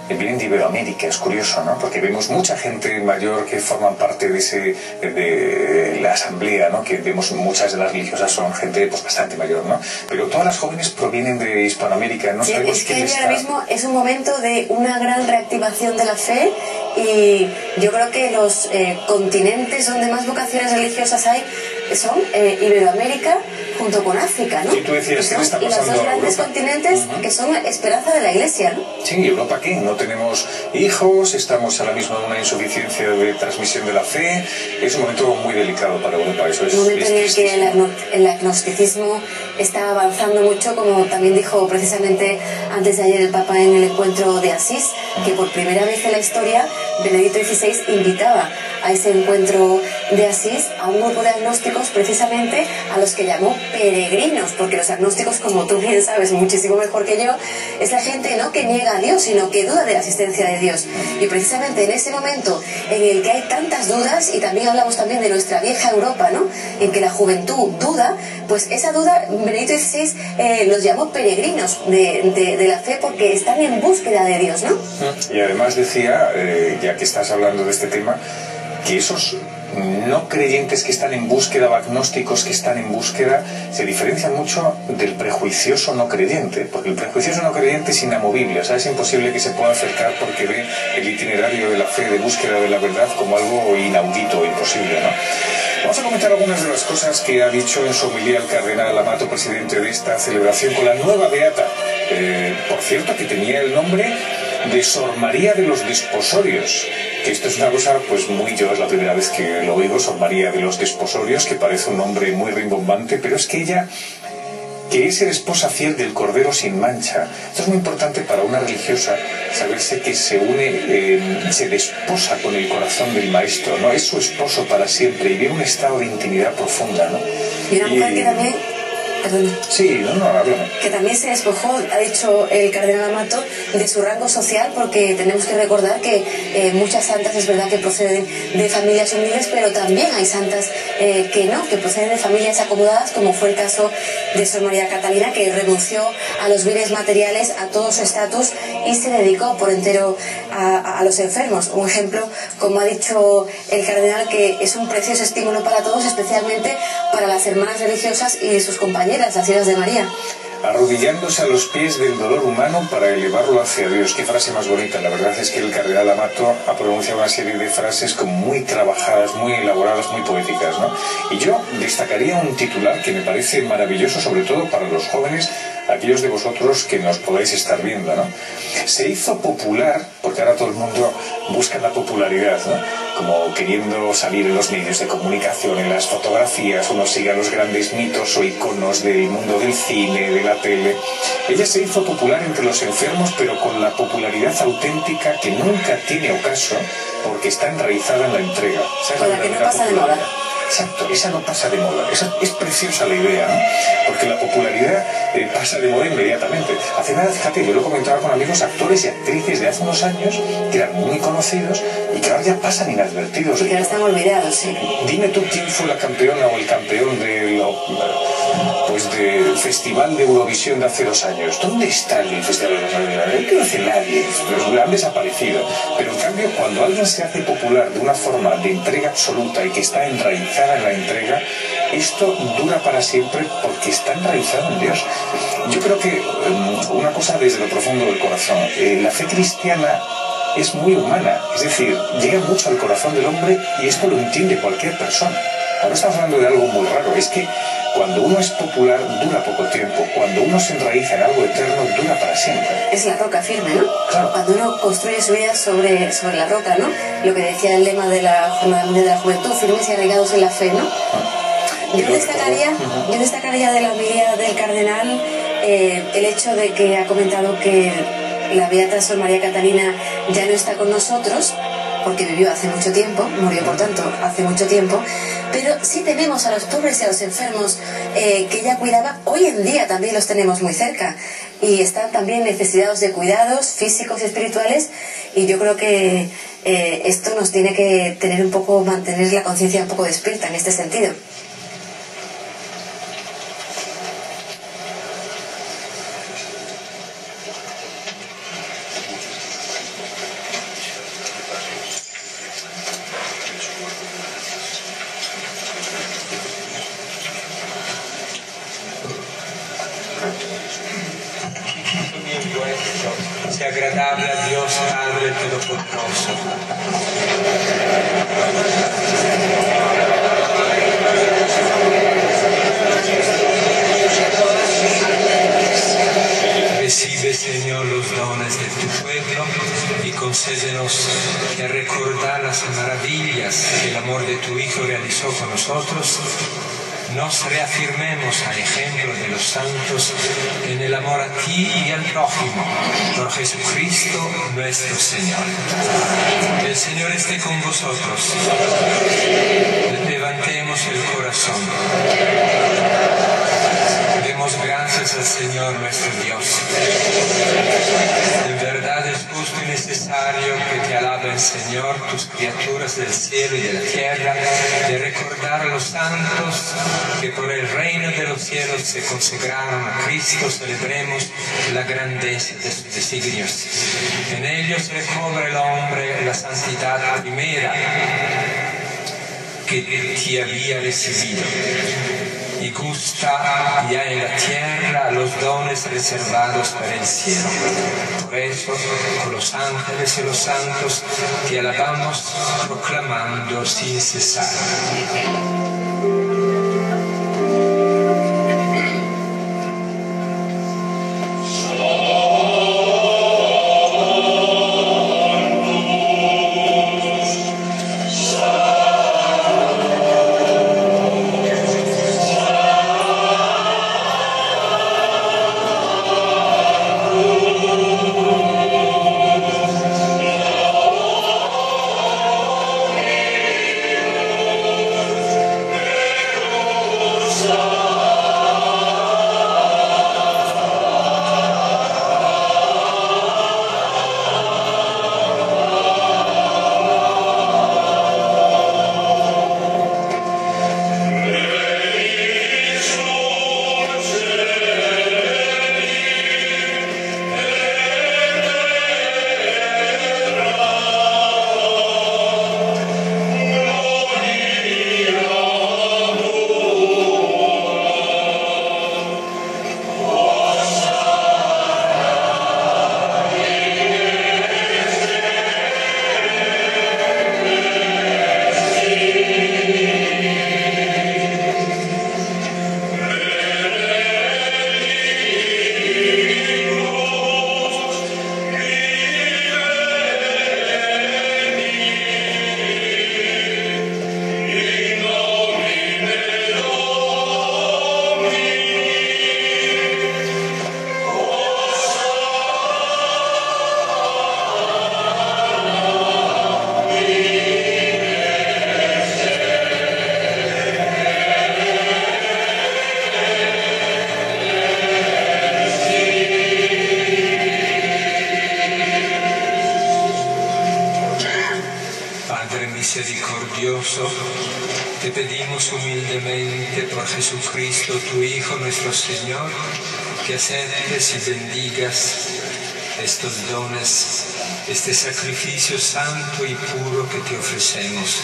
vienen de Iberoamérica. Es curioso, ¿no? Porque vemos mucha gente mayor que forman parte de la asamblea, ¿no? Que vemos muchas de las religiosas son gente pues bastante mayor, ¿no? Pero todas las jóvenes provienen de Hispanoamérica. No sabemos quién está. Ahora mismo es un momento de una gran reactivación de la fe y yo creo que los continentes donde más vocaciones religiosas hay son Iberoamérica junto con África, ¿no? Sí, tú decías, ¿qué está pasando? Y los dos grandes continentes que son esperanza de la Iglesia, ¿no? Sí, ¿y Europa qué? No tenemos hijos, estamos ahora mismo en una insuficiencia de transmisión de la fe. Es un momento muy delicado para Europa, eso es. Un momento en el que el agnosticismo está avanzando mucho, como también dijo precisamente antes de ayer el Papa en el encuentro de Asís, que por primera vez en la historia Benedicto XVI invitaba a ese encuentro de Asís a un grupo de agnósticos, precisamente a los que llamó peregrinos, porque los agnósticos, como tú bien sabes muchísimo mejor que yo, es la gente no que niega a Dios, sino que duda de la existencia de Dios. Y precisamente en ese momento en el que hay tantas dudas, y también hablamos también de nuestra vieja Europa, ¿no? En que la juventud duda, pues esa duda Benedicto XVI los llamó peregrinos de la fe, porque están en búsqueda de Dios, ¿no? Y además decía, ya que estás hablando de este tema, que esos no creyentes que están en búsqueda o agnósticos que están en búsqueda se diferencian mucho del prejuicioso no creyente, porque el prejuicioso no creyente es inamovible, o sea, es imposible que se pueda acercar porque ve el itinerario de la fe, de búsqueda de la verdad, como algo inaudito, imposible, ¿no? Vamos a comentar algunas de las cosas que ha dicho en su homilía el cardenal Amato, presidente de esta celebración, con la nueva beata, por cierto, que tenía el nombre de Sor María de los Desposorios, que esto es una cosa pues muy, yo es la primera vez que lo oigo, Sor María de los Desposorios, que parece un nombre muy rimbombante, pero es que ella quiere ser esposa fiel del Cordero sin mancha. Esto es muy importante para una religiosa, saberse que se une, se desposa con el corazón del Maestro, ¿no? Es su esposo para siempre y vive un estado de intimidad profunda, ¿no? Y una mujer que también... Perdón. Sí, no, háblame. Que también se despojó, ha dicho el cardenal Amato, de su rango social, porque tenemos que recordar que muchas santas es verdad que proceden de familias humildes, pero también hay santas que no, que proceden de familias acomodadas, como fue el caso de Sor María Catalina, que renunció a los bienes materiales, a todo su estatus y se dedicó por entero a los enfermos. Un ejemplo, como ha dicho el cardenal, que es un precioso estímulo para todos, especialmente para las hermanas religiosas y sus compañeras, las hijas de María. Arrodillándose a los pies del dolor humano para elevarlo hacia Dios. Qué frase más bonita. La verdad es que el cardenal Amato ha pronunciado una serie de frases como muy trabajadas, muy elaboradas, muy poéticas, ¿no? Y yo destacaría un titular que me parece maravilloso, sobre todo para los jóvenes, aquellos de vosotros que nos podáis estar viendo, ¿no? Se hizo popular, porque ahora todo el mundo busca la popularidad, ¿no? Como queriendo salir en los medios de comunicación, en las fotografías, uno sigue a los grandes mitos o iconos del mundo del cine, de la tele. Ella se hizo popular entre los enfermos, pero con la popularidad auténtica que nunca tiene ocaso, porque está enraizada en la entrega. Con la que no pasa de moda. Exacto, esa no pasa de moda. Esa es preciosa la idea, ¿no? Porque la popularidad pasa de moda inmediatamente. Hace nada, fíjate, yo lo comentaba con amigos actores y actrices de hace unos años que eran muy conocidos y que ahora ya pasan inadvertidos. Y que ahora están olvidados, sí. Dime tú quién fue la campeona o el campeón del Festival de Eurovisión de hace 2 años. ¿Dónde está el Festival de Eurovisión? ¿Qué no hace nadie? Pues han desaparecido. Pero en cambio, cuando alguien se hace popular de una forma de entrega absoluta y que está enraizada en la entrega, esto dura para siempre porque está enraizado en Dios. Yo creo que una cosa desde lo profundo del corazón, la fe cristiana es muy humana, es decir, llega mucho al corazón del hombre y esto lo entiende cualquier persona. Ahora estamos hablando de algo muy raro, es que cuando uno es popular dura poco tiempo, cuando uno se enraiza en algo eterno dura para siempre. Es la roca firme, ¿no? Claro. Cuando uno construye su vida sobre la roca, ¿no? Lo que decía el lema de la Jornada Mundial de la Juventud, firmes y arraigados en la fe, ¿no? Yo destacaría de la homilía del cardenal el hecho de que ha comentado que la beata Sor María Catalina ya no está con nosotros, porque vivió hace mucho tiempo, murió por tanto hace mucho tiempo, pero sí tenemos a los pobres y a los enfermos que ella cuidaba, hoy en día también los tenemos muy cerca y están también necesitados de cuidados físicos y espirituales, y yo creo que esto nos tiene que tener un poco, mantener la conciencia un poco despierta en este sentido. y agradable a Dios Padre Todopoderoso. Recibe, Señor, los dones de tu pueblo y concédenos que al recordar las maravillas que el amor de tu Hijo realizó con nosotros, nos reafirmemos al ejemplo de los santos en el amor a ti y al prójimo, por Jesucristo nuestro Señor. El Señor esté con vosotros. Levantemos el corazón. Demos gracias al Señor nuestro Dios. En verdad es justo y necesario que te alaben, Señor, tus criaturas del cielo y de la tierra, de recordar a los santos que por el reino de los cielos se consagraron a Cristo. Celebremos la grandeza de sus designios. En ellos recobra el hombre la santidad primera que te había recibido, y gusta ya en la tierra los dones reservados para el cielo. Por eso, con los ángeles y los santos, te alabamos proclamando sin cesar. misericordioso, te pedimos humildemente por Jesucristo, tu Hijo, nuestro Señor, que aceptes y bendigas estos dones, este sacrificio santo y puro que te ofrecemos.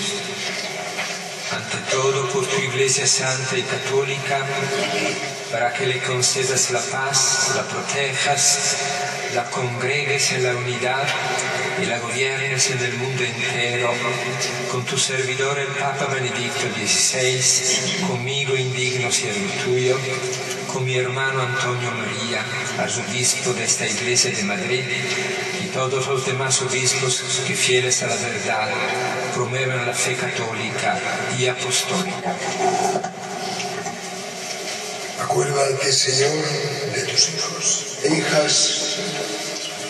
Ante todo, por tu Iglesia Santa y Católica, para que le concedas la paz, la protejas, la congregues en la unidad y la gobiernes en el mundo entero, con tu servidor el Papa Benedicto XVI, conmigo indigno siervo tuyo, con mi hermano Antonio María, arzobispo de esta Iglesia de Madrid, y todos los demás obispos que, fieles a la verdad, promueven la fe católica y apostólica. Acuérdate, Señor, de tus hijos e hijas,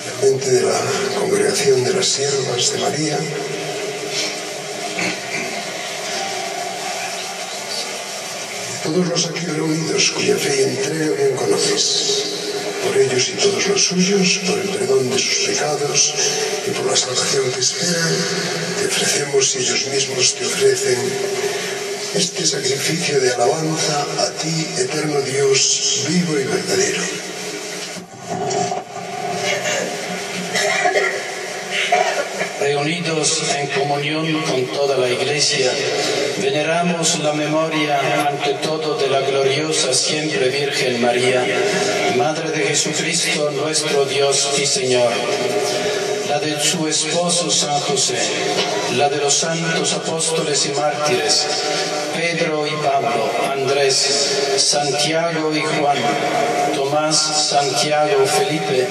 realmente de la congregación de las siervas de María, de todos los aquí reunidos cuya fe y entrega conoces. Por ellos y todos los suyos, por el perdón de sus pecados y por la salvación que esperan, te ofrecemos y ellos mismos te ofrecen este sacrificio de alabanza a ti, eterno Dios, vivo y verdadero. reunidos en comunión con toda la Iglesia, veneramos la memoria ante todo de la gloriosa siempre Virgen María, Madre de Jesucristo, nuestro Dios y Señor, la de su esposo San José, la de los santos apóstoles y mártires, Pedro y Pablo, Andrés, Santiago y Juan, Tomás, Santiago, Felipe,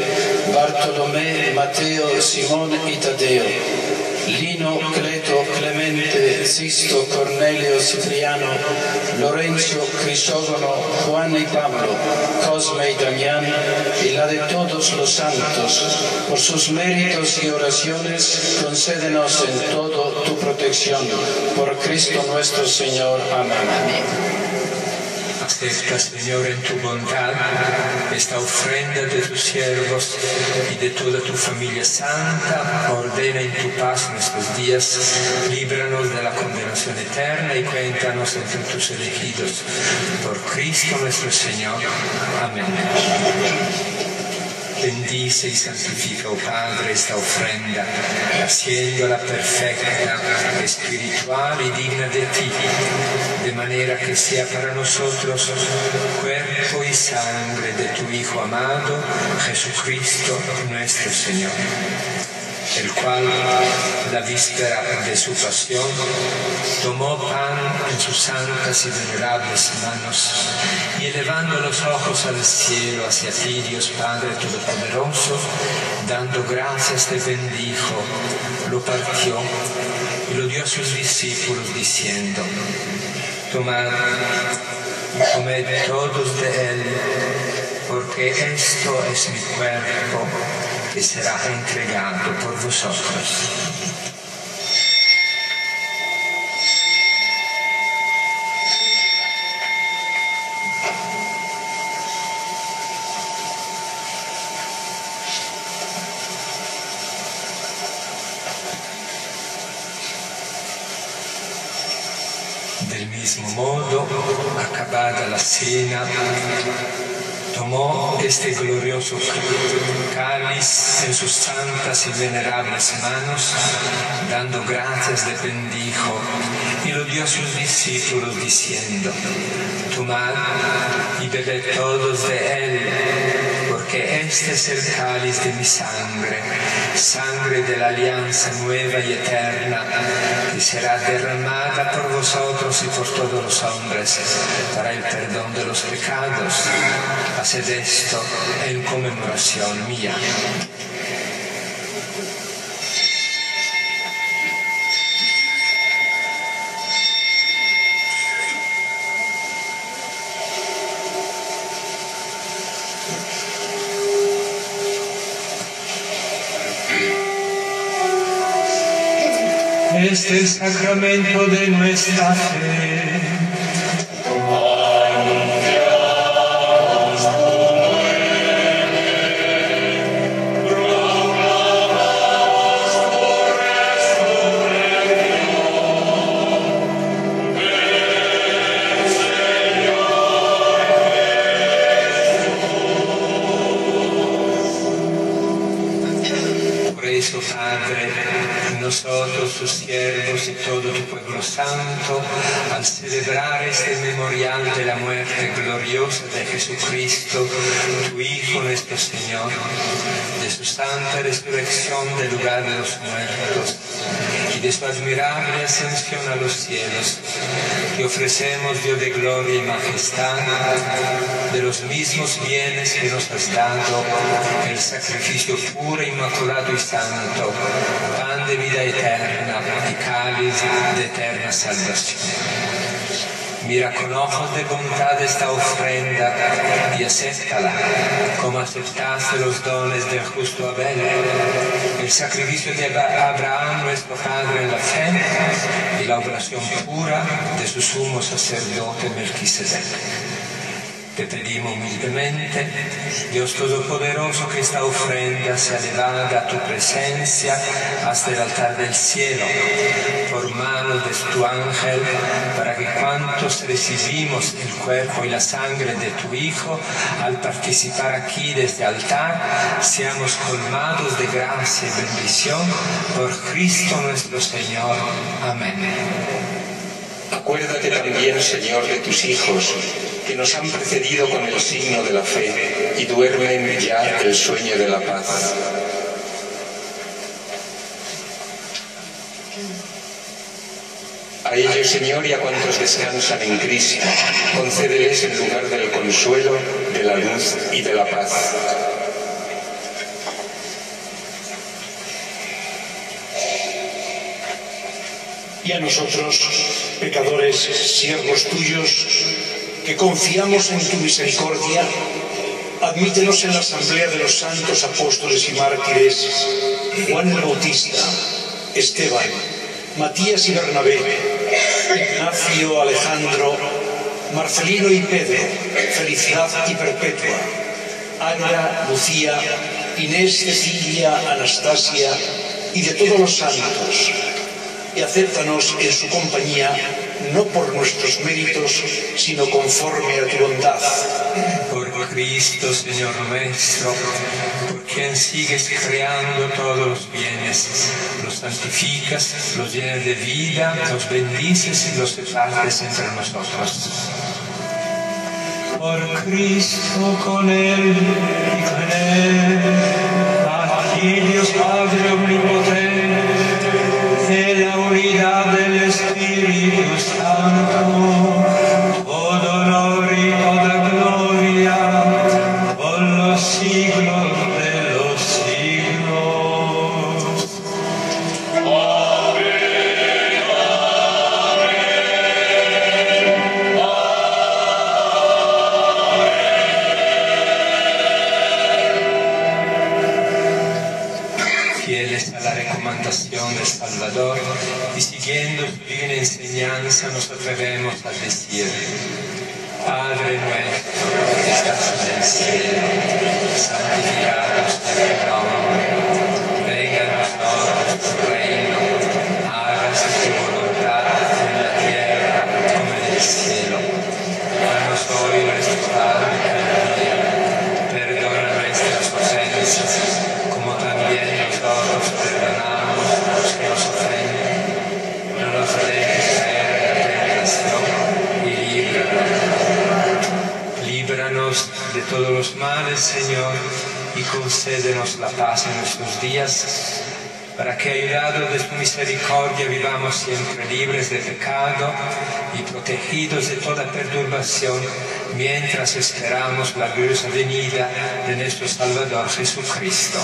Bartolomé, Mateo, Simón y Tadeo, Lino, Cleto, Clemente, Sisto, Cornelio, Cipriano, Lorenzo, Crisógono, Juan y Pablo, Cosme y Damián, y la de todos los santos. Por sus méritos y oraciones, concédenos en todo tu protección. Por Cristo nuestro Señor. Amén. Acepta, Señor, en tu bondad esta ofrenda de tus siervos y de toda tu familia santa. Ordena en tu paz nuestros días, líbranos de la condenación eterna y cuéntanos entre tus elegidos. Por Cristo nuestro Señor. Amén. Bendice y santifica, oh Padre, esta ofrenda, haciéndola perfecta, espiritual y digna de ti, de manera que sea para nosotros cuerpo y sangre de tu Hijo amado, Jesucristo nuestro Señor, el cual, la víspera de su pasión, tomó pan en sus santas y venerables manos, y elevando los ojos al cielo hacia ti, Dios Padre Todopoderoso, dando gracias te bendijo, lo partió y lo dio a sus discípulos diciendo: tomad y comed todos de él, porque esto es mi cuerpo, que será entregado por vosotros. Del mismo modo, acabada la cena, tomó este glorioso cáliz en sus santas y venerables manos, dando gracias le bendijo y lo dio a sus discípulos diciendo: tomad y bebed todos de él, porque este es el cáliz de mi sangre, sangre de la alianza nueva y eterna, que será derramada por vosotros y por todos los hombres para el perdón de los pecados. Haced esto en conmemoración mía. Este es el sacramento de nuestra fe. Padre, nosotros, tus siervos y todo tu pueblo santo, al celebrar este memorial de la muerte gloriosa de Jesucristo, tu Hijo nuestro Señor, de su santa resurrección del lugar de los muertos y de su admirable ascensión a los cielos, te ofrecemos, Dios de gloria y majestad, de los mismos bienes que nos has dado, el sacrificio puro, inmaculado y santo, pan de vida eterna y cáliz de eterna salvación. Mira con ojos de bondad esta ofrenda y acéptala, como aceptaste los dones del justo Abel, el sacrificio de Abraham, nuestro padre en la fe, y la oblación pura de su sumo sacerdote Melquisedec. Te pedimos humildemente, Dios Todopoderoso, que esta ofrenda sea elevada a tu presencia hasta el altar del cielo, por manos de tu ángel, para que cuantos recibimos el cuerpo y la sangre de tu Hijo, al participar aquí de este altar, seamos colmados de gracia y bendición por Cristo nuestro Señor. Amén. Acuérdate también, Señor, de tus hijos, que nos han precedido con el signo de la fe y duermen ya el sueño de la paz. A ellos, Señor, y a cuantos descansan en Cristo, concédeles el lugar del consuelo, de la luz y de la paz. Y a nosotros, pecadores, siervos tuyos, que confiamos en tu misericordia, admítenos en la asamblea de los santos apóstoles y mártires, Juan el Bautista, Esteban, Matías y Bernabé, Ignacio, Alejandro, Marcelino y Pedro, Felicidad y Perpetua, Ana, Lucía, Inés, Cecilia, Anastasia y de todos los santos, y acéptanos en su compañía, no por nuestros méritos, sino conforme a tu bondad. Por Cristo, Señor nuestro, por quien sigues creando todos los bienes, los santificas, los llenas de vida, los bendices y los repartes entre nosotros. Por Cristo, con Él y con Él, a ti, Dios Padre omnipotente, en la unidad del Espíritu Santo, todo honor y toda gloria por los siglos de los siglos. Amén. Fieles a la recomendación del Salvador y siguiendo su divina enseñanza, nos atrevemos a decir: Padre nuestro que estás en el cielo, santificado sea tu nombre, venga a nosotros tu reino, hágase tu voluntad en la tierra como en el cielo. Danos hoy nuestro pan de cada día, perdona nuestras ofensas, como también nosotros perdonamos a los que nos ofenden. No nos dejes caer en la tentación y líbranos de todos los males, Señor, y concédenos la paz en nuestros días, para que, ayudados de tu misericordia, vivamos siempre libres de pecado y protegidos de toda perturbación, mientras esperamos la gloriosa venida de nuestro Salvador Jesucristo.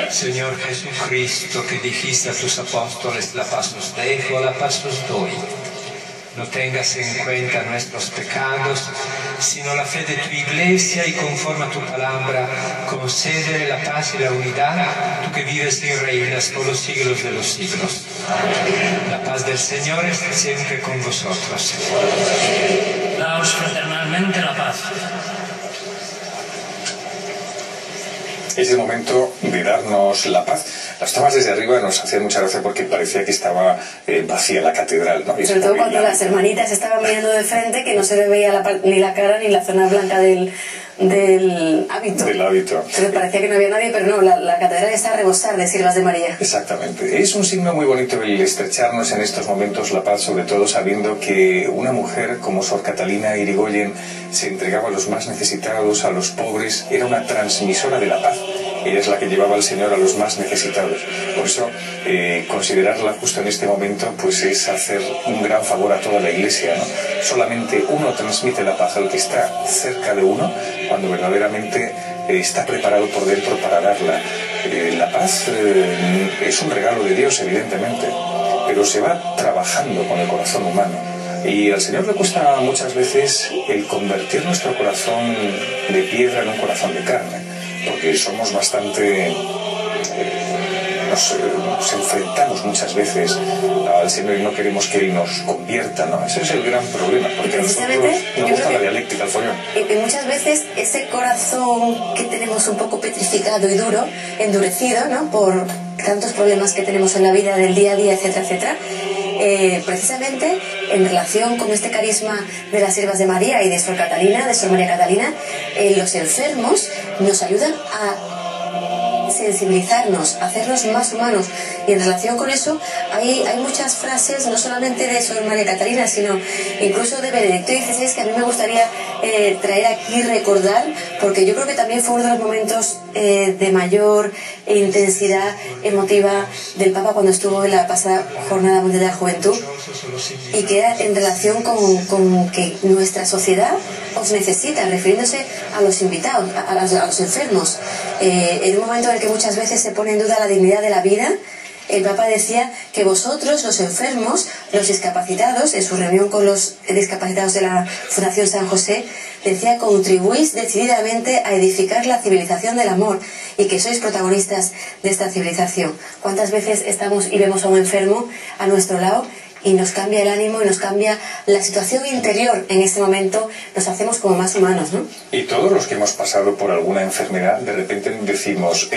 Señor Jesucristo, que dijiste a tus apóstoles: la paz os dejo, la paz os doy. No tengas en cuenta nuestros pecados, sino la fe de tu Iglesia, y conforme a tu palabra, concédele la paz y la unidad, tú que vives y reinas por los siglos de los siglos. La paz del Señor esté siempre con vosotros. Daos fraternalmente la paz. Es el momento de darnos la paz. Las tomas desde arriba nos hacían mucha gracia porque parecía que estaba vacía la catedral, ¿no? Sobre todo cuando las hermanitas estaban mirando de frente, que no se le veía ni la cara ni la zona blanca del hábito. Del hábito. Pero parecía que no había nadie, pero no, la catedral está a rebosar de siervas de María. Exactamente. Es un signo muy bonito el estrecharnos en estos momentos la paz, sobre todo sabiendo que una mujer como Sor Catalina Irigoyen se entregaba a los más necesitados, a los pobres, era una transmisora de la paz. Ella es la que llevaba al Señor a los más necesitados. Por eso, considerarla justo en este momento, pues es hacer un gran favor a toda la Iglesia, ¿no? Solamente uno transmite la paz al que está cerca de uno, cuando verdaderamente está preparado por dentro para darla. La paz es un regalo de Dios, evidentemente, pero se va trabajando con el corazón humano. Y al Señor le cuesta muchas veces el convertir nuestro corazón de piedra en un corazón de carne, porque somos bastante nos enfrentamos muchas veces al Señor y no queremos que Él nos convierta, ¿no? Ese es el gran problema, porque a nosotros nos gusta la dialéctica, el follón. Y muchas veces ese corazón que tenemos un poco petrificado y duro, endurecido, ¿no? Por tantos problemas que tenemos en la vida del día a día, etcétera, etcétera, precisamente en relación con este carisma de las siervas de María y de Sor Catalina, de Sor María Catalina, los enfermos nos ayudan a sensibilizarnos, hacernos más humanos, y en relación con eso hay muchas frases, no solamente de Sor María Catalina, sino incluso de Benedicto XVI, que a mí me gustaría traer aquí y recordar, porque yo creo que también fue uno de los momentos de mayor intensidad emotiva del Papa cuando estuvo en la pasada Jornada Mundial de la Juventud, y que era en relación con que nuestra sociedad os necesita, refiriéndose a los invitados, a los enfermos, en un momento en el que muchas veces se pone en duda la dignidad de la vida. El Papa decía que vosotros, los enfermos, los discapacitados, en su reunión con los discapacitados de la Fundación San José, decía: contribuís decididamente a edificar la civilización del amor, y que sois protagonistas de esta civilización. ¿Cuántas veces estamos y vemos a un enfermo a nuestro lado y nos cambia el ánimo y nos cambia la situación interior? En este momento nos hacemos como más humanos, ¿no? Y todos los que hemos pasado por alguna enfermedad, de repente decimos,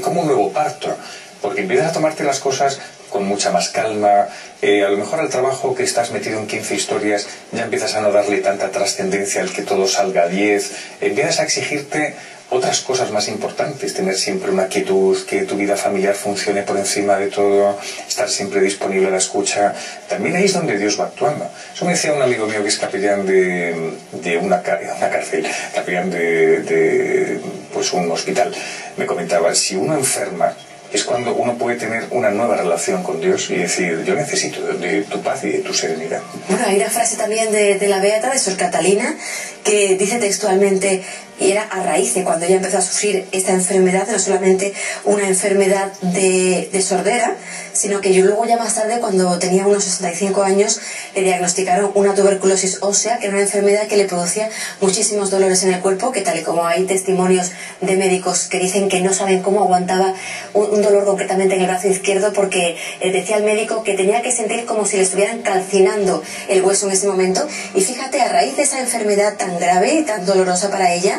como un nuevo parto, porque empiezas a tomarte las cosas con mucha más calma. A lo mejor al trabajo que estás metido en 15 historias ya empiezas a no darle tanta trascendencia al que todo salga a 10, empiezas a exigirte otras cosas más importantes, tener siempre una quietud, que tu vida familiar funcione por encima de todo, estar siempre disponible a la escucha. También ahí es donde Dios va actuando. Eso me decía un amigo mío que es capellán de una cárcel, capellán de pues un hospital. Me comentaba, si uno enferma, es cuando uno puede tener una nueva relación con Dios y decir, yo necesito de tu paz y de tu serenidad. Bueno, hay una frase también de la Beata, de Sor Catalina, que dice textualmente, y era a raíz de cuando ella empezó a sufrir esta enfermedad, no solamente una enfermedad de sordera, sino que yo luego ya más tarde, cuando tenía unos 65 años, le diagnosticaron una tuberculosis ósea, que era una enfermedad que le producía muchísimos dolores en el cuerpo, que tal y como hay testimonios de médicos que dicen que no saben cómo aguantaba un dolor concretamente en el brazo izquierdo, porque decía el médico que tenía que sentir como si le estuvieran calcinando el hueso en ese momento. Y fíjate, a raíz de esa enfermedad tan grave y tan dolorosa para ella,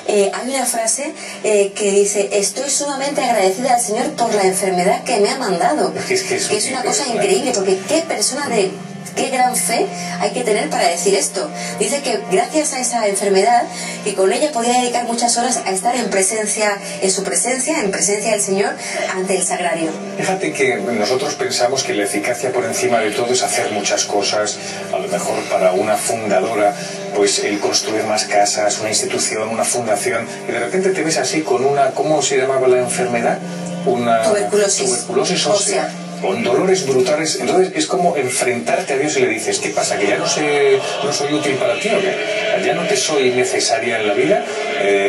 hay una frase que dice: estoy sumamente agradecida al Señor por la enfermedad que me ha mandado. Que es una cosa increíble, porque qué gran fe hay que tener para decir esto. Dice que gracias a esa enfermedad, y con ella podía dedicar muchas horas a estar en presencia del Señor, ante el sagrario. Fíjate que nosotros pensamos que la eficacia por encima de todo es hacer muchas cosas. A lo mejor para una fundadora, pues el construir más casas, una institución, una fundación, y de repente te ves así con una, ¿cómo se llamaba la enfermedad? Una tuberculosis ósea, con dolores brutales. Entonces es como enfrentarte a Dios y le dices, ¿qué pasa? ¿Que ya no soy útil para ti o qué? ¿Ya no te soy necesaria en la vida?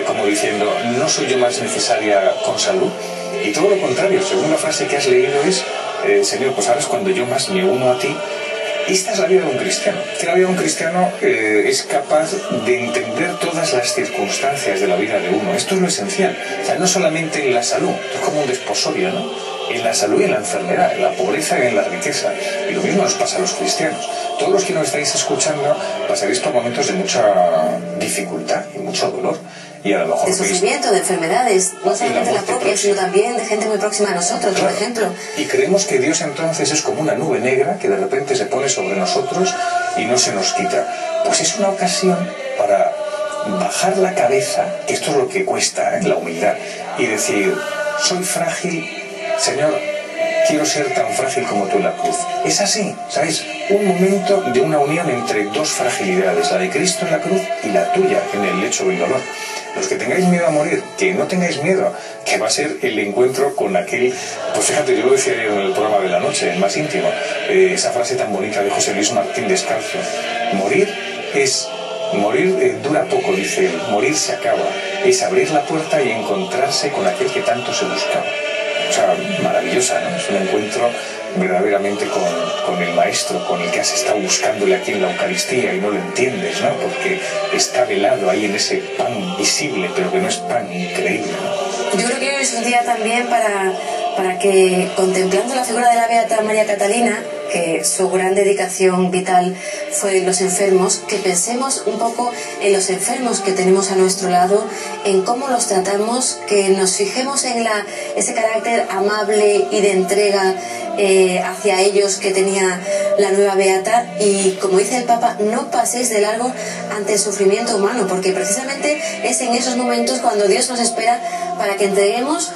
Como diciendo, ¿no soy yo más necesaria con salud? Y todo lo contrario, según la frase que has leído es, Señor, pues ahora es cuando yo más me uno a ti. Esta es la vida de un cristiano. Que la vida de un cristiano es capaz de entender todas las circunstancias de la vida de uno. Esto es lo esencial. O sea, no solamente en la salud, es como un desposorio, ¿no? En la salud y en la enfermedad, en la pobreza y en la riqueza. Y lo mismo nos pasa a los cristianos. Todos los que nos estáis escuchando pasaréis por momentos de mucha dificultad y mucho dolor. Y a lo mejor de sufrimiento, de enfermedades, no solamente la propia, sino también de gente muy próxima a nosotros, claro, por ejemplo. Y creemos que Dios entonces es como una nube negra que de repente se pone sobre nosotros y no se nos quita. Pues es una ocasión para bajar la cabeza, que esto es lo que cuesta, la humildad, y decir, soy frágil, Señor, quiero ser tan frágil como tú en la cruz. Es así, ¿sabes? Un momento de una unión entre dos fragilidades, la de Cristo en la cruz y la tuya en el lecho del dolor. Los que tengáis miedo a morir, que no tengáis miedo, que va a ser el encuentro con aquel, pues fíjate, yo lo decía ayer en el programa de la noche, el más íntimo, esa frase tan bonita de José Luis Martín Descalzo: morir dura poco, dice él, morir se acaba, es abrir la puerta y encontrarse con aquel que tanto se buscaba. O sea, maravillosa, ¿no? Es un encuentro verdaderamente con el Maestro, con el que has estado buscándole aquí en la Eucaristía y no lo entiendes, ¿no? Porque está velado ahí en ese pan visible, pero que no es pan, increíble, ¿no? Yo creo que hoy es un día también para para que, contemplando la figura de la Beata María Catalina, que su gran dedicación vital fue en los enfermos, que pensemos un poco en los enfermos que tenemos a nuestro lado, en cómo los tratamos, que nos fijemos en ese carácter amable y de entrega hacia ellos que tenía la nueva Beata, y como dice el Papa, no paséis de largo ante el sufrimiento humano, porque precisamente es en esos momentos cuando Dios nos espera para que entreguemos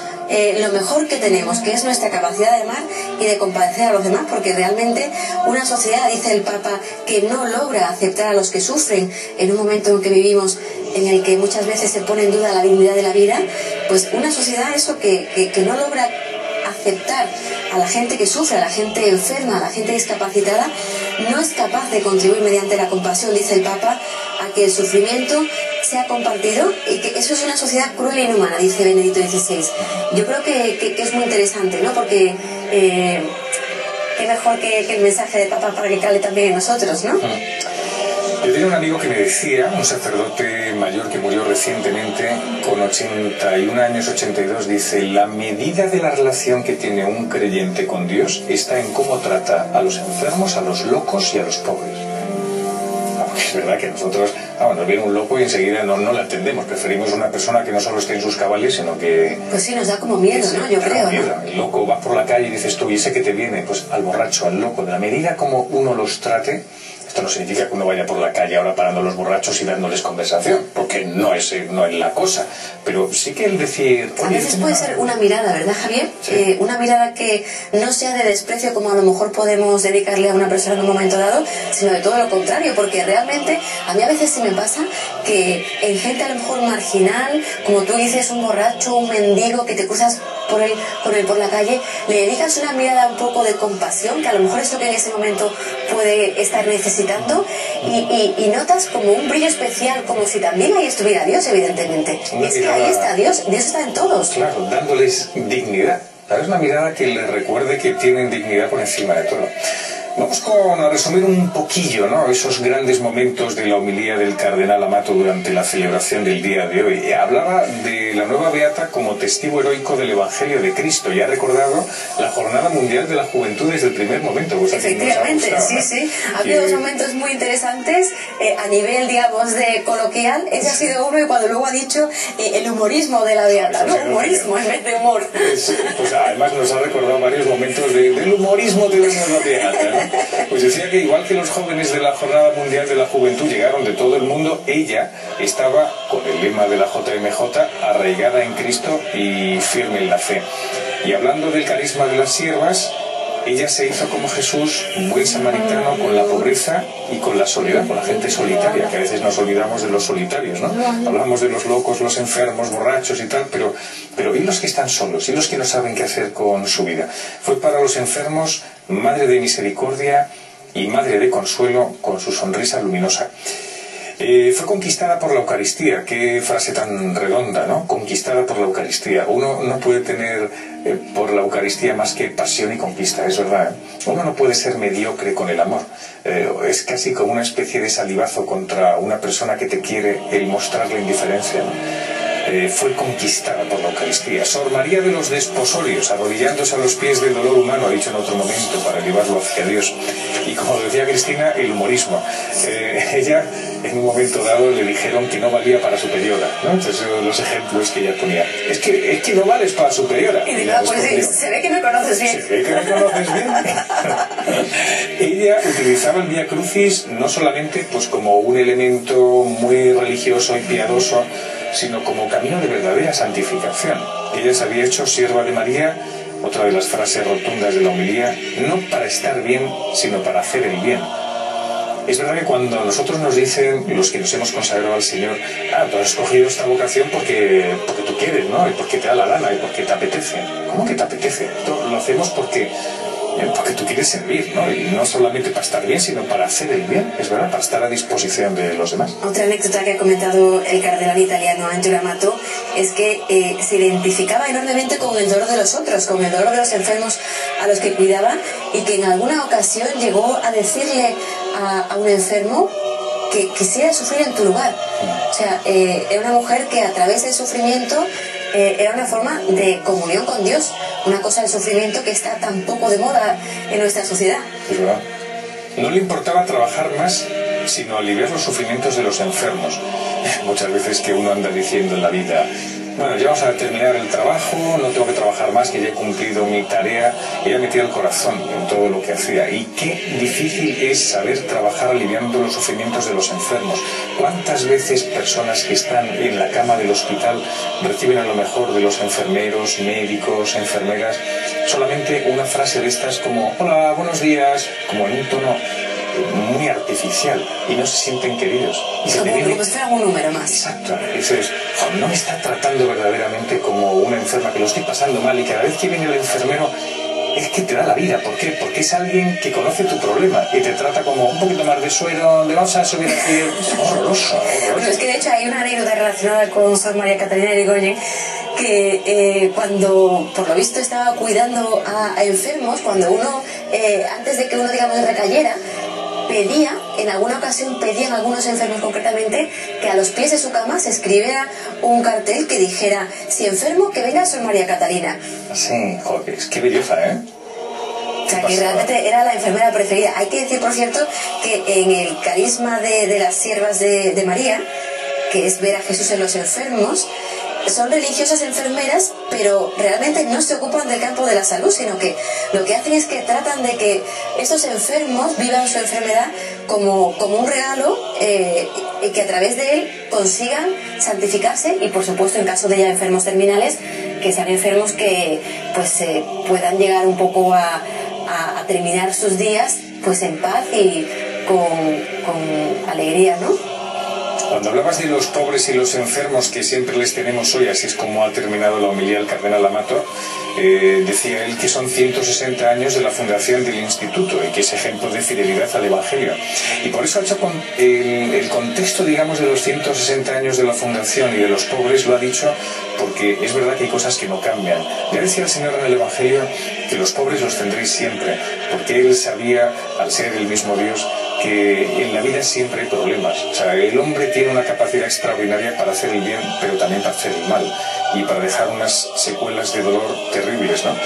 lo mejor que tenemos, que es nuestra capacidad de amar y de compadecer a los demás, porque realmente una sociedad, dice el Papa, que no logra aceptar a los que sufren en un momento en que vivimos, en el que muchas veces se pone en duda la dignidad de la vida, pues una sociedad eso que no logra aceptar a la gente que sufre, a la gente enferma, a la gente discapacitada, no es capaz de contribuir mediante la compasión, dice el Papa, a que el sufrimiento sea compartido, y que eso es una sociedad cruel e inhumana, dice Benedicto XVI. Yo creo que es muy interesante, ¿no? Porque qué mejor que el mensaje del Papa para que cale también en nosotros, ¿no? Yo tenía un amigo que me decía, un sacerdote mayor que murió recientemente, con 81 años, 82, dice: la medida de la relación que tiene un creyente con Dios está en cómo trata a los enfermos, a los locos y a los pobres. Porque es verdad que nosotros, nos viene un loco y enseguida no le atendemos, preferimos una persona que no solo esté en sus cabales, sino que... Pues sí, nos da como miedo, ¿no? Yo creo, ¿no? El loco va por la calle y dices tú, ¿y ese que te viene? Pues al borracho, al loco. De la medida como uno los trate... Esto no significa que uno vaya por la calle ahora parando a los borrachos y dándoles conversación, porque no es la cosa. Pero sí que el decir... A veces puede ser una mirada, ¿verdad, Javier? Sí. Una mirada que no sea de desprecio, como a lo mejor podemos dedicarle a una persona en un momento dado, sino de todo lo contrario, porque realmente a mí a veces sí me pasa que en gente a lo mejor marginal, como tú dices, un borracho, un mendigo que te cruzas con él por la calle, le dedicas una mirada un poco de compasión, que a lo mejor es lo que en ese momento puede estar necesitando, y notas como un brillo especial, como si también ahí estuviera Dios, evidentemente. Es que ahí está Dios, Dios está en todos. Claro, dándoles dignidad. ¿Sabes? Una mirada que les recuerde que tienen dignidad por encima de todo. Vamos a resumir un poquillo, ¿no?, esos grandes momentos de la homilía del cardenal Amato durante la celebración del día de hoy. Hablaba de la nueva Beata como testigo heroico del Evangelio de Cristo, y ha recordado la Jornada Mundial de la Juventud desde el primer momento. Efectivamente, gustado, sí. Ha habido dos momentos muy interesantes a nivel, digamos, de coloquial. Ese ha sido uno, y cuando luego ha dicho el humorismo de la Beata, ¿no? Humorismo en vez de humor. Pues además nos ha recordado varios momentos del humorismo de la nueva Beata, ¿no? Pues decía que igual que los jóvenes de la Jornada Mundial de la Juventud llegaron de todo el mundo, ella estaba, con el lema de la JMJ, arraigada en Cristo y firme en la fe. Y hablando del carisma de las siervas, ella se hizo como Jesús, un buen samaritano, con la pobreza y con la soledad, con la gente solitaria, que a veces nos olvidamos de los solitarios, ¿no? Hablamos de los locos, los enfermos, borrachos y tal, pero ¿y los que están solos? ¿Y los que no saben qué hacer con su vida? Fue para los enfermos madre de misericordia y madre de consuelo, con su sonrisa luminosa. Fue conquistada por la Eucaristía. Qué frase tan redonda, ¿no? Conquistada por la Eucaristía. Uno no puede tener por la Eucaristía más que pasión y conquista, es verdad, ¿eh? Uno no puede ser mediocre con el amor. Es casi como una especie de salivazo contra una persona que te quiere el mostrarle indiferencia, ¿no? Fue conquistada por la Eucaristía. Sor María de los Desposorios, arrodillándose a los pies del dolor humano, ha dicho en otro momento, para llevarlo hacia Dios. Y como decía Cristina, el humorismo. Ella, en un momento dado, le dijeron que no valía para superiora, ¿no? Entonces, los ejemplos que ella ponía. Es que no vales para superiora. Y digo, pues se ve que me conoces bien. Se ve que me conoces bien. Ella utilizaba el Vía Crucis no solamente pues como un elemento muy religioso y piadoso, sino como camino de verdadera santificación. Ella se había hecho sierva de María, otra de las frases rotundas de la homilía, no para estar bien, sino para hacer el bien. Es verdad que cuando a nosotros nos dicen, los que nos hemos consagrado al Señor, tú has escogido esta vocación porque tú quieres, ¿no? Y porque te da la gana y porque te apetece. ¿Cómo que te apetece? Esto lo hacemos porque tú quieres servir, ¿no? Y no solamente para estar bien, sino para hacer el bien, es verdad, para estar a disposición de los demás. Otra anécdota que ha comentado el cardenal italiano Angelo Amato es que se identificaba enormemente con el dolor de los otros, con el dolor de los enfermos a los que cuidaba, y que en alguna ocasión llegó a decirle a un enfermo que quisiera sufrir en tu lugar. O sea, era una mujer que a través del sufrimiento era una forma de comunión con Dios, una cosa del sufrimiento que está tan poco de moda en nuestra sociedad. Es verdad. No le importaba trabajar más, sino aliviar los sufrimientos de los enfermos. Muchas veces que uno anda diciendo en la vida, bueno, ya vamos a terminar el trabajo, no tengo que trabajar más, que ya he cumplido mi tarea. Ella metía el corazón en todo lo que hacía. Y qué difícil es saber trabajar aliviando los sufrimientos de los enfermos. ¿Cuántas veces personas que están en la cama del hospital reciben a lo mejor de los enfermeros, médicos, enfermeras, solamente una frase de estas como, hola, buenos días, como en un tono muy artificial, y no se sienten queridos? Y se como si fuera un número más. Exacto. Y dices, no me está tratando verdaderamente como una enferma, que lo estoy pasando mal, y cada vez que viene el enfermero es que te da la vida. ¿Por qué? Porque es alguien que conoce tu problema y te trata como un poquito más de suero, le vamos a subir aquí. Es horroroso, horroroso. Bueno, es que de hecho hay una anécdota relacionada con Sor María Catalina de Irigoyen, que cuando por lo visto estaba cuidando a enfermos, cuando uno, antes de que uno, digamos, recayera, en alguna ocasión pedían algunos enfermos concretamente que a los pies de su cama se escribiera un cartel que dijera, si enfermo, que venga Sor María Catalina. Sí, joder, qué belleza, ¿eh? O sea, que realmente era la enfermera preferida. Hay que decir, por cierto, que en el carisma de las siervas de María, que es ver a Jesús en los enfermos, son religiosas enfermeras, pero realmente no se ocupan del campo de la salud, sino que lo que hacen es que tratan de que estos enfermos vivan su enfermedad como un regalo, y que a través de él consigan santificarse, y por supuesto en caso de ya enfermos terminales, que sean enfermos que pues puedan llegar un poco a terminar sus días pues en paz y con alegría, ¿no? Cuando hablabas de los pobres y los enfermos que siempre les tenemos hoy, así es como ha terminado la homilía el cardenal Amato, decía él que son 160 años de la fundación del instituto y que es ejemplo de fidelidad al Evangelio. Y por eso ha hecho el contexto, digamos, de los 160 años de la fundación y de los pobres, lo ha dicho porque es verdad que hay cosas que no cambian. Ya decía el Señor en el Evangelio que los pobres los tendréis siempre, porque Él sabía, al ser el mismo Dios, que en la vida siempre hay problemas. O sea, el hombre tiene una capacidad extraordinaria para hacer el bien, pero también para hacer el mal, y para dejar unas secuelas de dolor terribles, ¿no?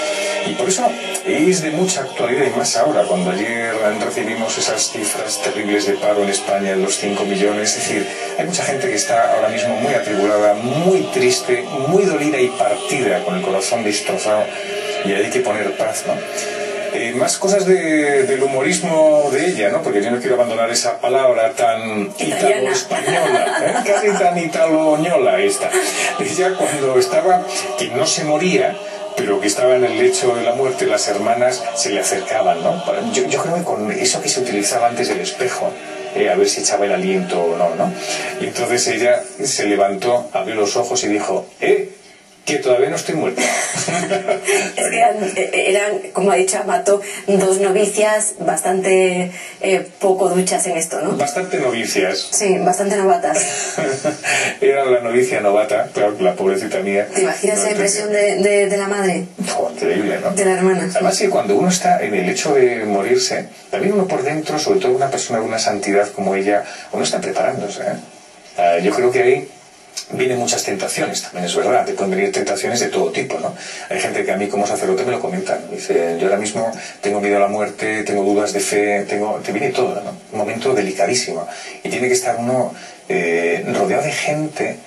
Y por eso es de mucha actualidad, y más ahora, cuando ayer recibimos esas cifras terribles de paro en España, en los 5 millones. Es decir, hay mucha gente que está ahora mismo muy atribulada, muy triste, muy dolida y partida, con el corazón destrozado, y hay que poner paz, ¿no? Más cosas del humorismo de ella, ¿no? Porque yo no quiero abandonar esa palabra tan italo-española, casi tan italo-ñola esta. Ella, cuando estaba, que no se moría, pero que estaba en el lecho de la muerte, las hermanas se le acercaban, ¿no? Yo creo que con eso que se utilizaba antes del espejo, a ver si echaba el aliento o no, ¿no? Y entonces ella se levantó, abrió los ojos y dijo, que todavía no estoy muerta. Es que eran, como ha dicho Amato, dos novicias bastante poco duchas en esto, ¿no? Bastante novicias. Sí, bastante novatas. Era la novicia novata, claro, la pobrecita mía. ¿Te imaginas la impresión de la madre? Oh, increíble, ¿no? De la hermana. Además, que cuando uno está en el hecho de morirse, también uno por dentro, sobre todo una persona de una santidad como ella, uno está preparándose, ¿eh? Yo creo que ahí vienen muchas tentaciones, también es verdad, te pueden venir tentaciones de todo tipo, ¿no? Hay gente que a mí como sacerdote me lo comentan, dice, yo ahora mismo tengo miedo a la muerte, tengo dudas de fe, te viene todo, ¿no? Un momento delicadísimo, y tiene que estar uno rodeado de gente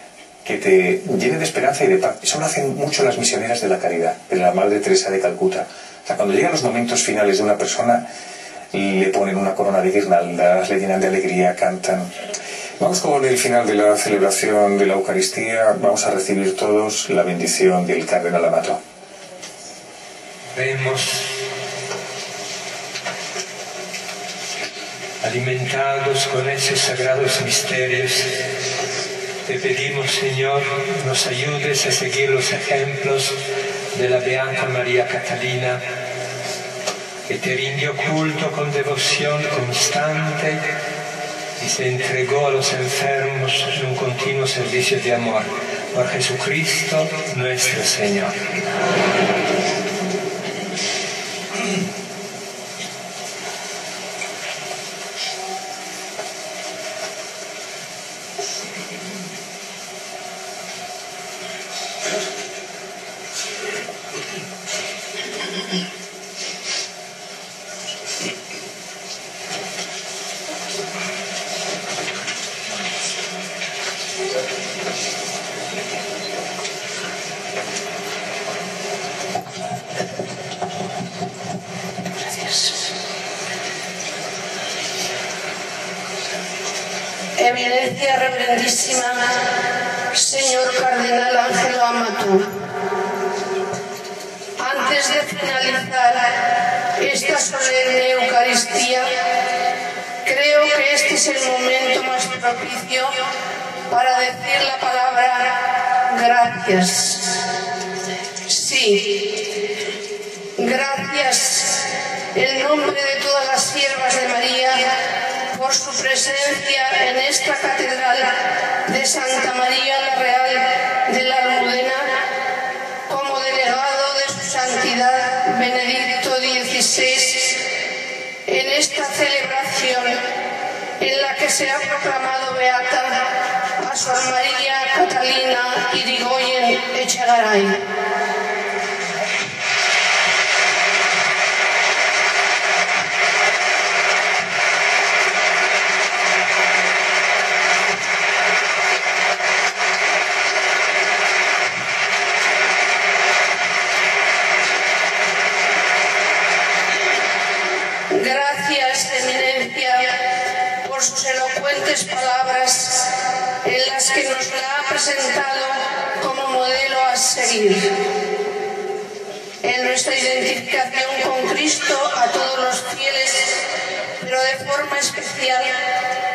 que te llene de esperanza y de paz. Eso lo hacen mucho las misioneras de la caridad, de la Madre Teresa de Calcuta. O sea, cuando llegan los momentos finales de una persona, le ponen una corona de guirnaldas, le llenan de alegría, cantan. Vamos con el final de la celebración de la Eucaristía. Vamos a recibir todos la bendición del cardenal Amato. Vemos, alimentados con esos sagrados misterios, te pedimos, Señor, nos ayudes a seguir los ejemplos de la Beata María Catalina, que te rindió culto con devoción constante y se entregó a los enfermos en un continuo servicio de amor. Por Jesucristo nuestro Señor. Eminencia Reverendísima, señor Cardenal Ángelo Amato, antes de finalizar esta solemne Eucaristía, creo que este es el momento más propicio para decir la palabra gracias. Sí, gracias en nombre de todas las siervas de María por su presencia en esta catedral de Santa María la Real de la Almudena como delegado de su santidad Benedicto XVI en esta celebración en la que se ha proclamado beata a Sor María Catalina Irigoyen Echegaray. Gracias, Eminencia, por sus elocuentes palabras en las que nos la ha presentado como modelo a seguir. En nuestra identificación con Cristo, a todos los fieles, pero de forma especial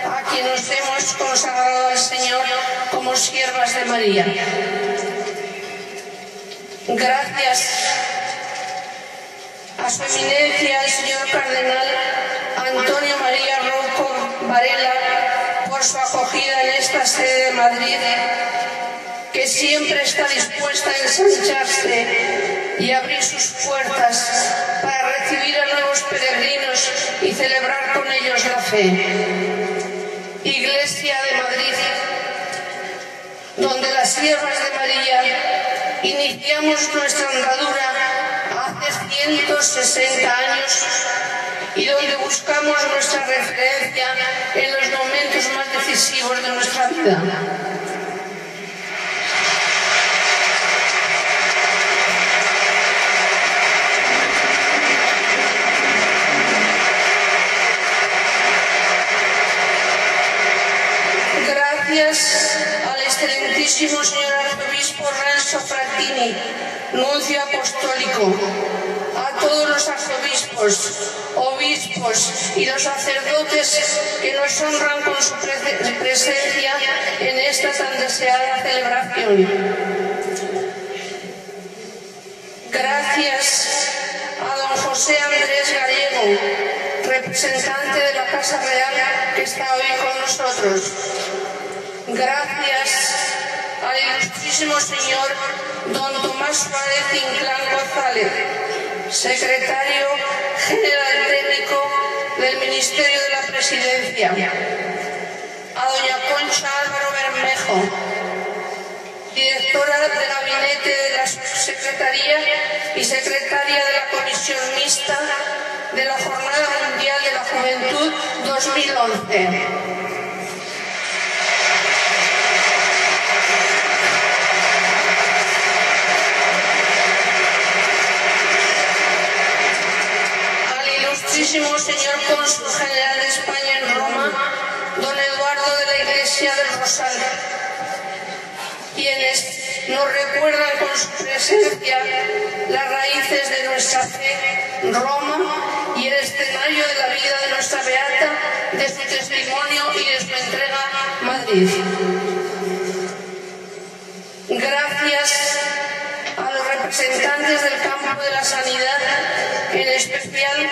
a quienes nos hemos consagrado al Señor como siervas de María. Gracias a su eminencia el señor Cardenal Antonio María Rocco Varela por su acogida en esta sede de Madrid, que siempre está dispuesta a ensancharse y abrir sus puertas para recibir a nuevos peregrinos y celebrar con ellos la fe. Iglesia de Madrid, donde las siervas de María iniciamos nuestra andadura hace 160 años y donde buscamos nuestra referencia en los momentos más decisivos de nuestra vida. Gracias al excelentísimo señor arzobispo Renzo Frattini, nuncio apostólico, a todos los arzobispos, obispos y los sacerdotes que nos honran con su presencia en esta tan deseada celebración. Gracias a don José Andrés Gallego, representante de la Casa Real, que está hoy con nosotros. Gracias al ilustrísimo señor don Tomás Suárez Inclán González, secretario general técnico del Ministerio de la Presidencia, a doña Concha Álvaro Bermejo, directora de gabinete de la Subsecretaría y secretaria de la Comisión Mixta de la Jornada Mundial de la Juventud 2011. Señor Cónsul General de España en Roma, don Eduardo de la Iglesia del Rosario, quienes nos recuerdan con su presencia las raíces de nuestra fe, Roma, y el escenario de la vida de nuestra beata, de su testimonio y de su entrega Madrid. Gracias a los representantes del campo de la sanidad, en especial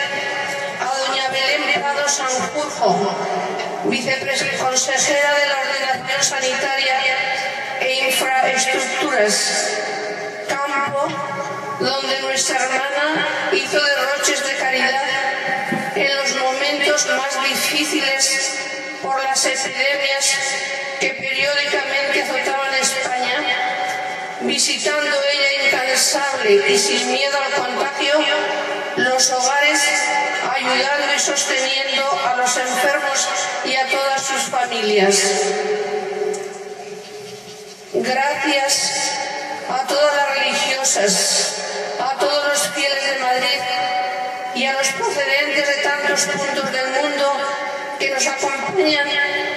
a doña Belén Prado Sanjurjo, viceconsejera de la Ordenación Sanitaria e Infraestructuras, campo donde nuestra hermana hizo derroches de caridad en los momentos más difíciles por las epidemias que periódicamente azotaban España, visitando ella incansable y sin miedo al contagio los hogares, ayudando y sosteniendo a los enfermos y a todas sus familias. Gracias a todas las religiosas, a todos los fieles de Madrid y a los procedentes de tantos puntos del mundo que nos acompañan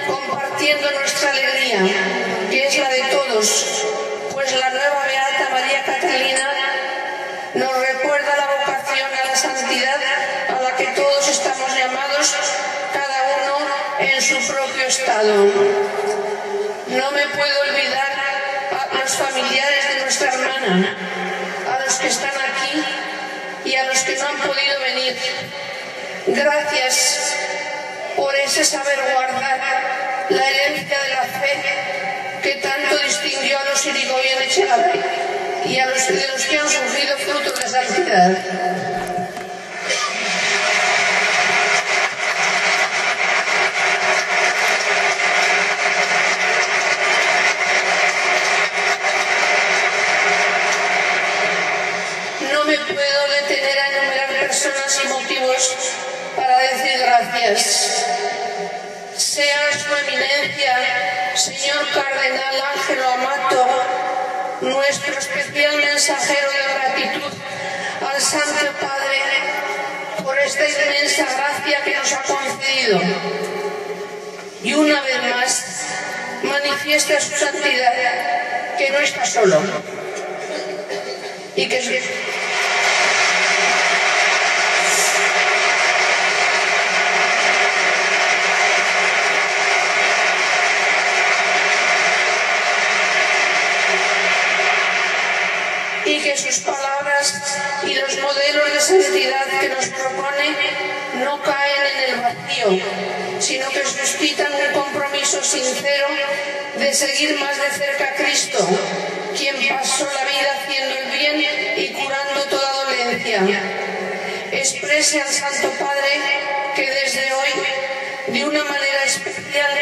compartiendo compartiendo nuestra alegría, que es la de todos, pues la nueva beata María Catalina nos recuerda la vocación a la santidad a la que todos estamos llamados, cada uno en su propio estado. No me puedo olvidar a los familiares de nuestra hermana, a los que están aquí y a los que no han podido venir. Gracias por ese saber guardar la herencia de la fe que tanto distinguió a los Irigoyen Echegaray y a los de los que han surgido frutos de santidad. No me puedo detener a enumerar personas y motivos para decir gracias. Sea su eminencia, señor Cardenal Ángelo Amato, nuestro especial mensajero de gratitud al Santo Padre por esta inmensa gracia que nos ha concedido. Y una vez más, manifiesta su santidad, que no está solo y que es... y que sus palabras y los modelos de santidad que nos propone no caen en el vacío, sino que suscitan un compromiso sincero de seguir más de cerca a Cristo, quien pasó la vida haciendo el bien y curando toda dolencia. Exprese al Santo Padre que desde hoy, de una manera especial,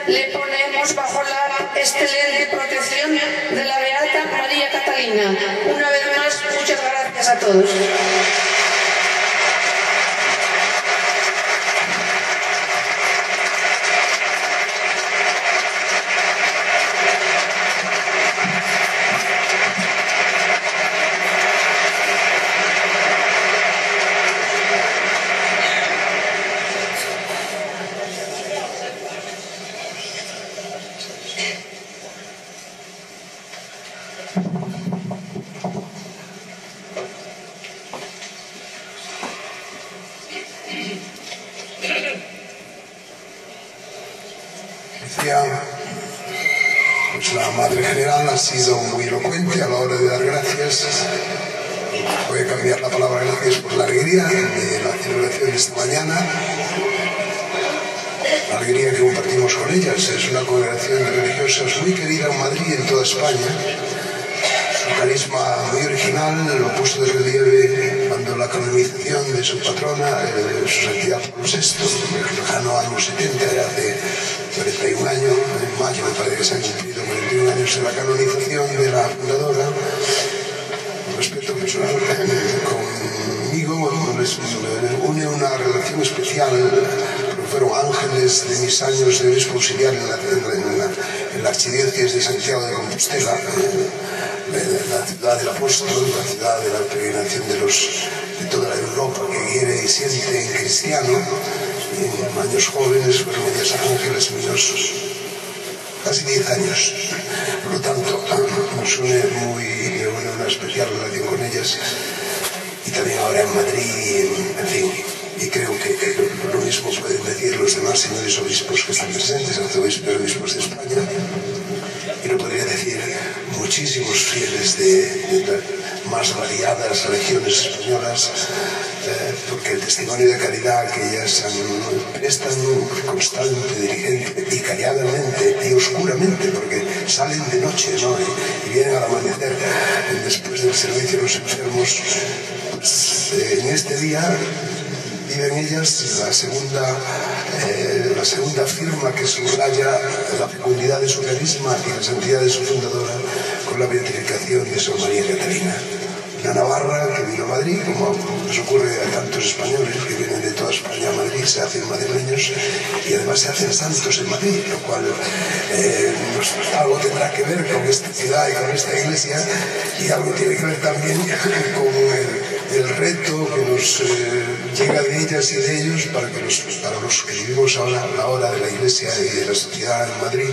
le ponemos bajo la excelente protección de la beata María Catalina. Una vez más, muchas gracias a todos. Pues la Madre General ha sido muy elocuente a la hora de dar gracias. Voy a cambiar la palabra gracias por la alegría de la celebración de esta mañana. La alegría que compartimos con ellas. Es una congregación de religiosas muy querida en Madrid y en toda España. Su carisma muy original lo puso de relieve cuando la canonización de su patrona, su santidad Pablo VI, el lejano año 70, hace 41 años, en mayo me parece que se han cumplido 41 años de la canonización de la fundadora. Con respeto personal, conmigo les une una relación especial, porque fueron ángeles de mis años de obispo auxiliar en la archidiócesis de Santiago de Compostela, la ciudad del apóstol, la ciudad de la peregrinación de toda la Europa que quiere y siente en cristiano. En años jóvenes fueron ellas ángeles míos, casi 10 años. Por lo tanto, nos une una especial relación con ellas, y también ahora en Madrid, en fin. Y creo que lo mismo pueden decir los demás señores obispos que están presentes, arzobispos y obispos de España. Y lo podría decir muchísimos fieles de más variadas regiones españolas, porque el testimonio de caridad que ellas prestan constante, diligente y calladamente y oscuramente, porque salen de noche, ¿no? y vienen al amanecer después del servicio de los enfermos, pues en este día viven ellas la segunda firma que subraya la fecundidad de su carisma y la santidad de su fundadora con la beatificación de Sor María Catalina. Una navarra que vino a Madrid, como nos ocurre a tantos españoles que vienen de toda España a Madrid, se hacen madrileños y además se hacen santos en Madrid, lo cual algo tendrá que ver con esta ciudad y con esta iglesia, y algo tiene que ver también con el reto que nos llega de ellas y de ellos para los que vivimos ahora la hora de la Iglesia y de la sociedad en Madrid,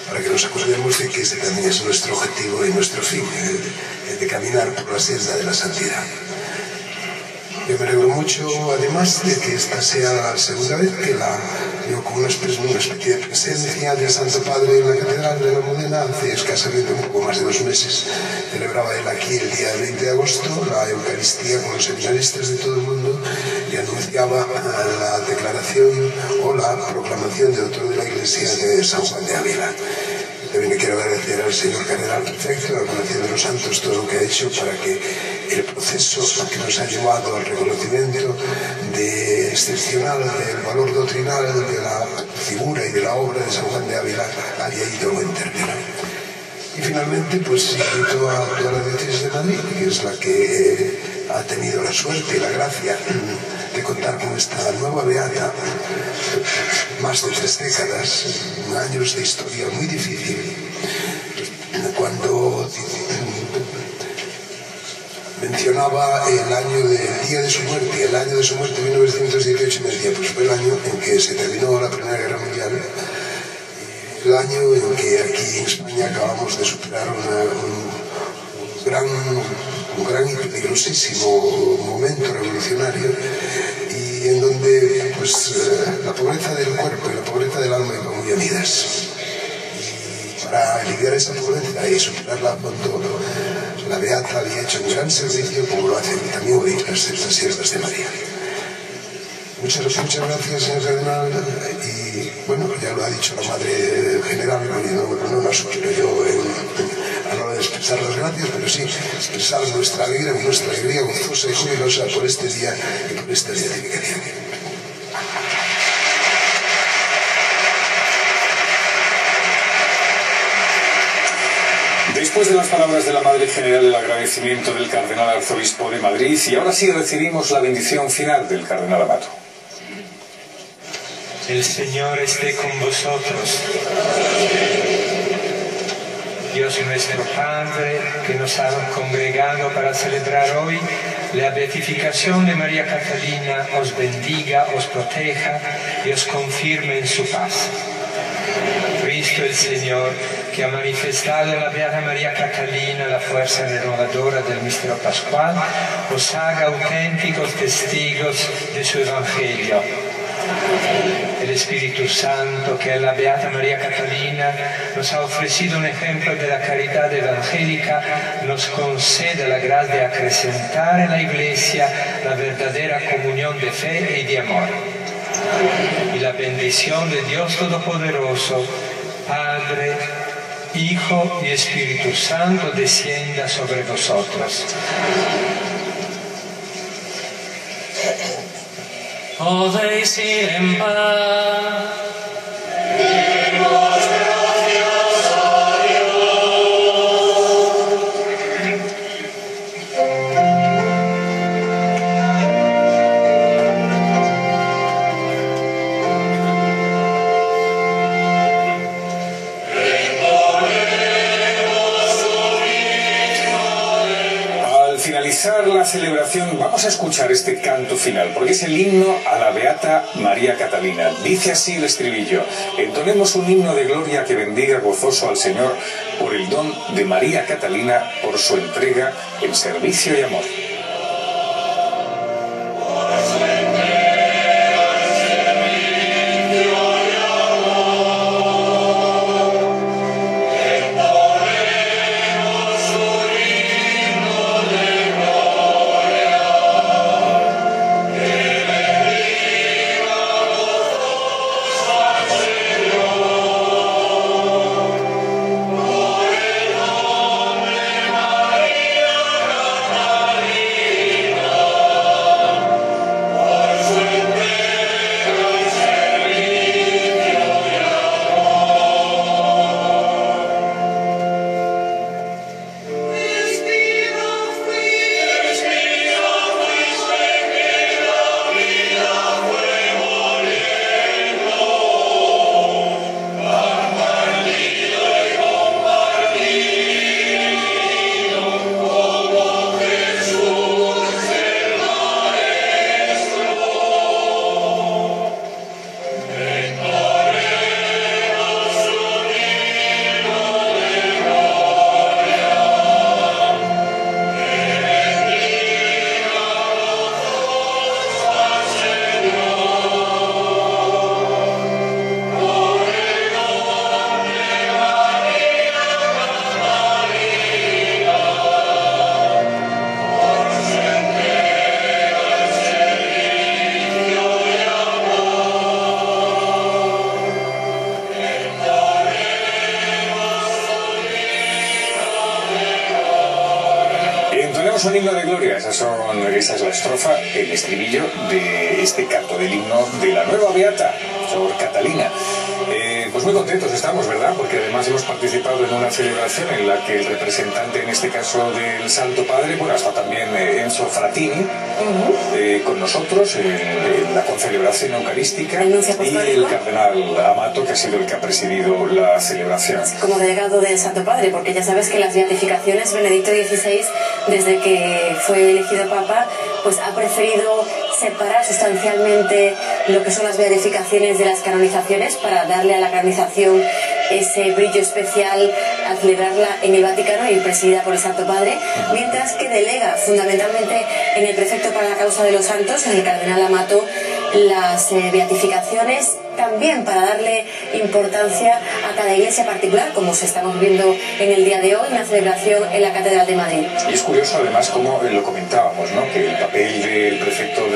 para que nos acordemos de que ese también es nuestro objetivo y nuestro fin, de caminar por la senda de la santidad. Yo me alegro mucho, además, de que esta sea la segunda vez que veo con una especie de presencia del Santo Padre en la Catedral de la Almudena. Hace escasamente un poco más de 2 meses celebraba él aquí el día 20 de agosto la Eucaristía con los seminaristas de todo el mundo y anunciaba la declaración o la proclamación de otro de la Iglesia de San Juan de Ávila. También le quiero agradecer al señor Cardenal Prefecto, a la Colección de los Santos, todo lo que ha hecho para que el proceso que nos ha llevado al reconocimiento excepcional del valor doctrinal de la figura y de la obra de San Juan de Ávila haya ido a buen término. Y finalmente, pues invito a toda la diócesis de Madrid, que es la que ha tenido la suerte y la gracia de contar con esta nueva beata, más de 3 décadas, años de historia muy difícil. Cuando mencionaba el año del día de su muerte, el año de su muerte, 1918, me decía, pues fue el año en que se terminó la Primera Guerra Mundial, el año en que aquí en España acabamos de superar un gran y peligrosísimo momento revolucionario, y en donde pues, la pobreza del cuerpo y la pobreza del alma iban muy unidas. Y para aliviar esa pobreza y superarla a fondo, la Beata había hecho un gran servicio, como lo hacen también hoy las siervas de María. Muchas gracias, señor Cardenal, y bueno, ya lo ha dicho la Madre General, no la sugiero yo a la hora de expresar las gracias, pero sí expresar nuestra alegría gozosa y jubilosa por este día y por esta beatificación. Después de las palabras de la Madre General, el agradecimiento del Cardenal Arzobispo de Madrid, y ahora sí recibimos la bendición final del Cardenal Amato. El Señor esté con vosotros. Dios nuestro Padre, que nos ha congregado para celebrar hoy la beatificación de María Catalina, os bendiga, os proteja y os confirme en su paz. Cristo el Señor, que ha manifestado en la Beata María Catalina la fuerza renovadora del misterio pascual, os haga auténticos testigos de su Evangelio. El Espíritu Santo, que en la Beata María Catalina nos ha ofrecido un ejemplo de la caridad evangélica, nos concede la gracia de acrecentar en la Iglesia la verdadera comunión de fe y de amor. Y la bendición de Dios Todopoderoso, Padre, Hijo y Espíritu Santo, descienda sobre vosotros. Podéis ir en paz. Demos gracias a Al finalizar la celebración vamos a escuchar este canto final, porque es el himno a la Beata María Catalina. Dice así el estribillo: entonemos un himno de gloria que bendiga gozoso al Señor por el don de María Catalina, por su entrega en servicio y amor. María Catalina. entonaremos un himno de gloria. Esa es la estrofa, el estribillo de este canto del himno de la nueva beata, Sor Catalina. Pues muy contentos estamos, ¿verdad? Porque además hemos participado en una celebración en la que el representante, en este caso del Santo Padre, bueno, hasta también Enzo Frattini, con nosotros en la concelebración eucarística, y el cardenal Amato, que ha sido el que ha presidido la celebración. Como delegado del Santo Padre, porque ya sabes que las beatificaciones, Benedicto XVI, desde que fue elegido Papa, pues ha preferido separar sustancialmente lo que son las beatificaciones de las canonizaciones para darle a la canonización ese brillo especial al celebrarla en el Vaticano y presidida por el Santo Padre, mientras que delega fundamentalmente en el prefecto para la causa de los santos, en el cardenal Amato, las beatificaciones, también para darle importancia a cada iglesia particular, como se estamos viendo en el día de hoy, en la celebración en la Catedral de Madrid. Y es curioso además, como lo comentábamos, ¿no?, que el papel del prefecto